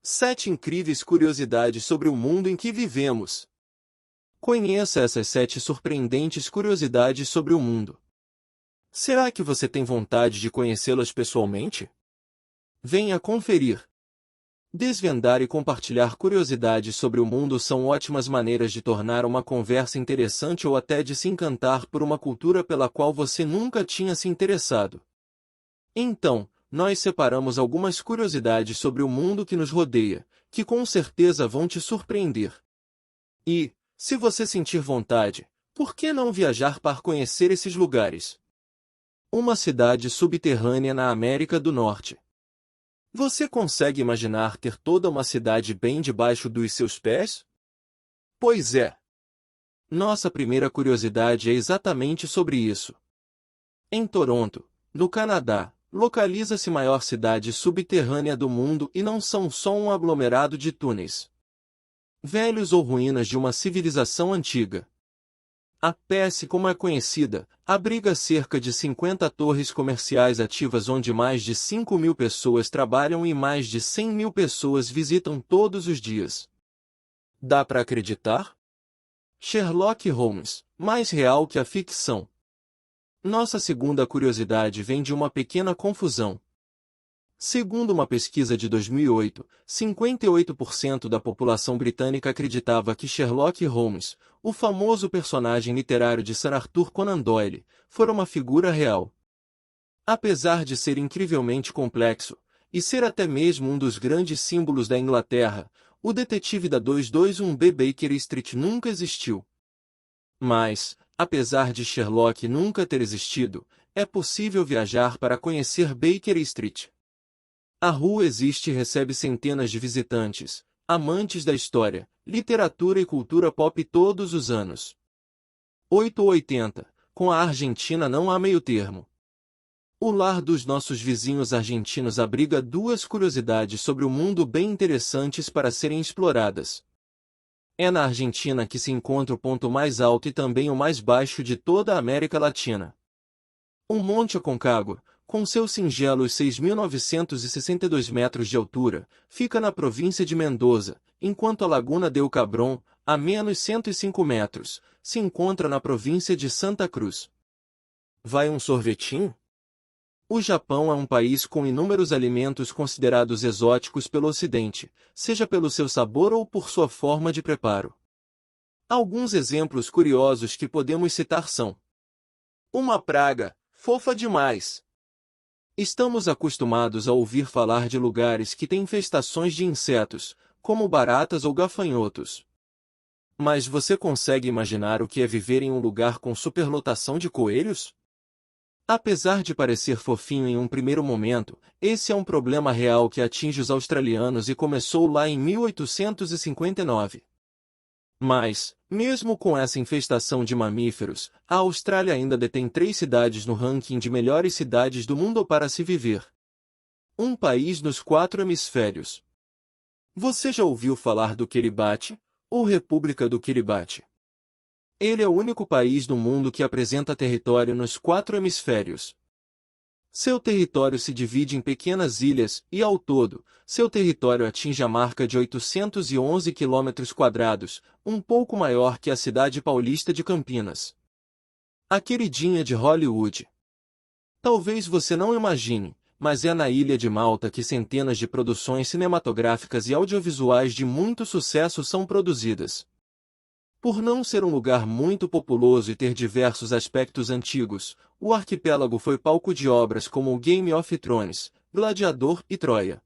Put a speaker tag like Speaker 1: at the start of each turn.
Speaker 1: 7 incríveis curiosidades sobre o mundo em que vivemos. Conheça essas 7 surpreendentes curiosidades sobre o mundo. Será que você tem vontade de conhecê-las pessoalmente? Venha conferir. Desvendar e compartilhar curiosidades sobre o mundo são ótimas maneiras de tornar uma conversa interessante ou até de se encantar por uma cultura pela qual você nunca tinha se interessado. Então, nós separamos algumas curiosidades sobre o mundo que nos rodeia, que com certeza vão te surpreender. E, se você sentir vontade, por que não viajar para conhecer esses lugares? Uma cidade subterrânea na América do Norte. Você consegue imaginar ter toda uma cidade bem debaixo dos seus pés? Pois é. Nossa primeira curiosidade é exatamente sobre isso. Em Toronto, no Canadá, localiza-se a maior cidade subterrânea do mundo e não são só um aglomerado de túneis velhos ou ruínas de uma civilização antiga. A PS, como é conhecida, abriga cerca de 50 torres comerciais ativas onde mais de 5.000 pessoas trabalham e mais de 100.000 pessoas visitam todos os dias. Dá para acreditar? Sherlock Holmes, mais real que a ficção. Nossa segunda curiosidade vem de uma pequena confusão. Segundo uma pesquisa de 2008, 58% da população britânica acreditava que Sherlock Holmes, o famoso personagem literário de Sir Arthur Conan Doyle, fora uma figura real. Apesar de ser incrivelmente complexo, e ser até mesmo um dos grandes símbolos da Inglaterra, o detetive da 221B Baker Street nunca existiu. Mas, apesar de Sherlock nunca ter existido, é possível viajar para conhecer Baker Street. A rua existe e recebe centenas de visitantes, amantes da história, literatura e cultura pop todos os anos. 8 ou 80, com a Argentina não há meio termo. O lar dos nossos vizinhos argentinos abriga duas curiosidades sobre o mundo bem interessantes para serem exploradas. É na Argentina que se encontra o ponto mais alto e também o mais baixo de toda a América Latina. O Monte Aconcagua, com seus singelos 6.962 metros de altura, fica na província de Mendoza, enquanto a Laguna del Cabron, a menos 105 metros, se encontra na província de Santa Cruz. Vai um sorvetinho? O Japão é um país com inúmeros alimentos considerados exóticos pelo Ocidente, seja pelo seu sabor ou por sua forma de preparo. Alguns exemplos curiosos que podemos citar são: uma praga, fofa demais. Estamos acostumados a ouvir falar de lugares que têm infestações de insetos, como baratas ou gafanhotos. Mas você consegue imaginar o que é viver em um lugar com superlotação de coelhos? Apesar de parecer fofinho em um primeiro momento, esse é um problema real que atinge os australianos e começou lá em 1859. Mas, mesmo com essa infestação de mamíferos, a Austrália ainda detém 3 cidades no ranking de melhores cidades do mundo para se viver. Um país nos 4 hemisférios. Você já ouviu falar do Kiribati, ou República do Kiribati? Ele é o único país do mundo que apresenta território nos 4 hemisférios. Seu território se divide em pequenas ilhas e, ao todo, seu território atinge a marca de 811 km², um pouco maior que a cidade paulista de Campinas. A queridinha de Hollywood. Talvez você não imagine, mas é na Ilha de Malta que centenas de produções cinematográficas e audiovisuais de muito sucesso são produzidas. Por não ser um lugar muito populoso e ter diversos aspectos antigos, o arquipélago foi palco de obras como o Game of Thrones, Gladiador e Troia.